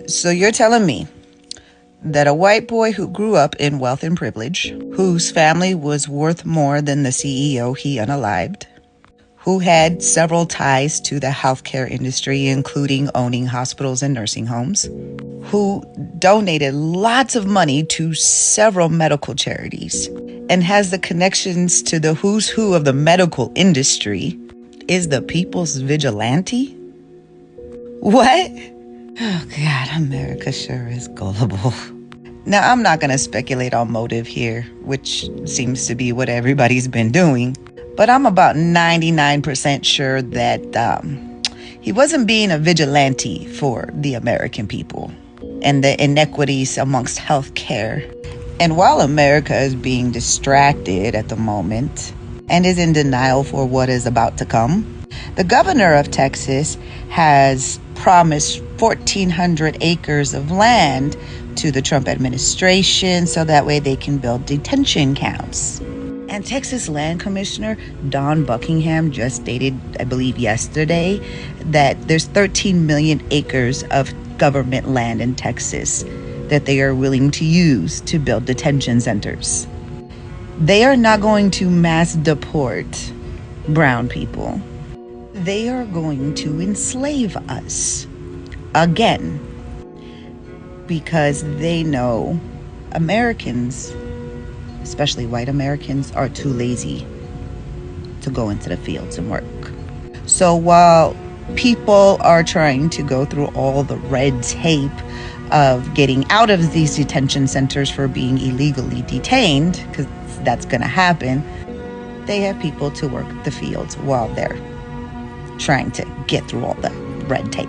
So you're telling me that a white boy who grew up in wealth and privilege, whose family was worth more than the CEO he unalived, who had several ties to the healthcare industry, including owning hospitals and nursing homes, who donated lots of money to several medical charities, and has the connections to the who's who of the medical industry, is the people's vigilante? What? Oh, God, America sure is gullible. Now, I'm not going to speculate on motive here, which seems to be what everybody's been doing, but I'm about 99% sure that he wasn't being a vigilante for the American people and the inequities amongst healthcare. And while America is being distracted at the moment and is in denial for what is about to come, the governor of Texas has promised 1,400 acres of land to the Trump administration so that way they can build detention camps. And Texas Land Commissioner Don Buckingham just stated, I believe yesterday, that there's 13 million acres of government land in Texas that they are willing to use to build detention centers. They are not going to mass deport brown people. They are going to enslave us again because they know Americans, especially white Americans, are too lazy to go into the fields and work. So while people are trying to go through all the red tape of getting out of these detention centers for being illegally detained, because that's going to happen, they have people to work the fields while they're trying to get through all the red tape.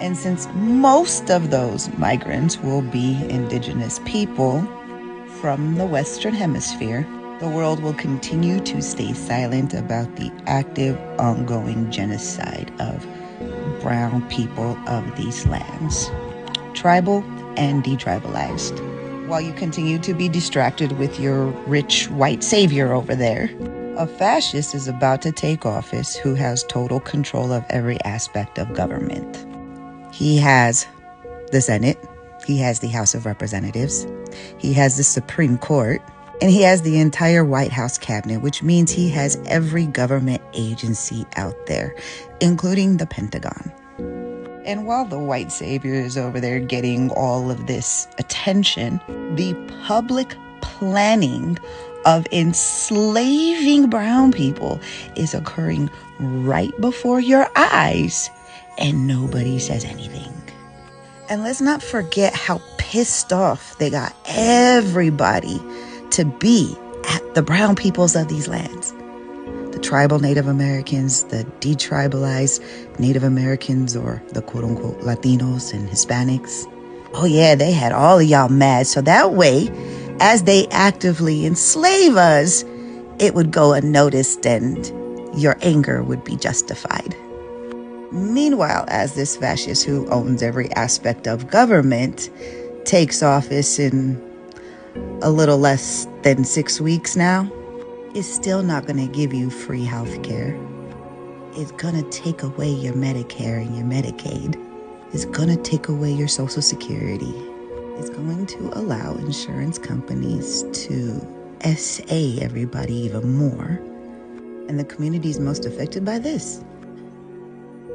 And since most of those migrants will be indigenous people from the Western Hemisphere, the world will continue to stay silent about the active, ongoing genocide of brown people of these lands, tribal and detribalized. While you continue to be distracted with your rich white savior over there, a fascist is about to take office who has total control of every aspect of government. He has the Senate, he has the House of Representatives, he has the Supreme Court, and he has the entire White House cabinet, which means he has every government agency out there, including the Pentagon. And while the white savior is over there getting all of this attention, the public planning of enslaving brown people is occurring right before your eyes, and nobody says anything. And let's not forget how pissed off they got everybody to be at the brown peoples of these lands. The tribal Native Americans, the detribalized Native Americans, or the quote-unquote Latinos and Hispanics. Oh yeah, they had all of y'all mad, so that way, as they actively enslave us, it would go unnoticed and your anger would be justified. Meanwhile, as this fascist who owns every aspect of government takes office in a little less than 6 weeks now, is still not going to give you free health care. It's going to take away your Medicare and your Medicaid. It's going to take away your Social Security. It's going to allow insurance companies to SA everybody even more. And the communities most affected by this,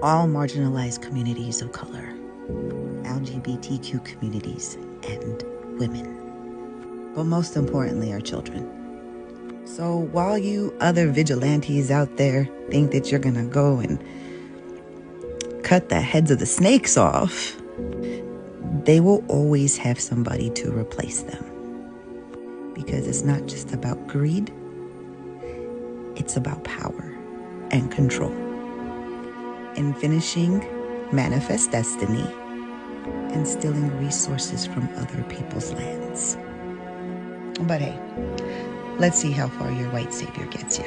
all marginalized communities of color, LGBTQ communities, and women. But most importantly, our children. So while you other vigilantes out there think that you're gonna go and cut the heads of the snakes off, they will always have somebody to replace them. Because it's not just about greed, it's about power and control. In finishing Manifest Destiny and stealing resources from other people's lands. But hey, let's see how far your white savior gets you.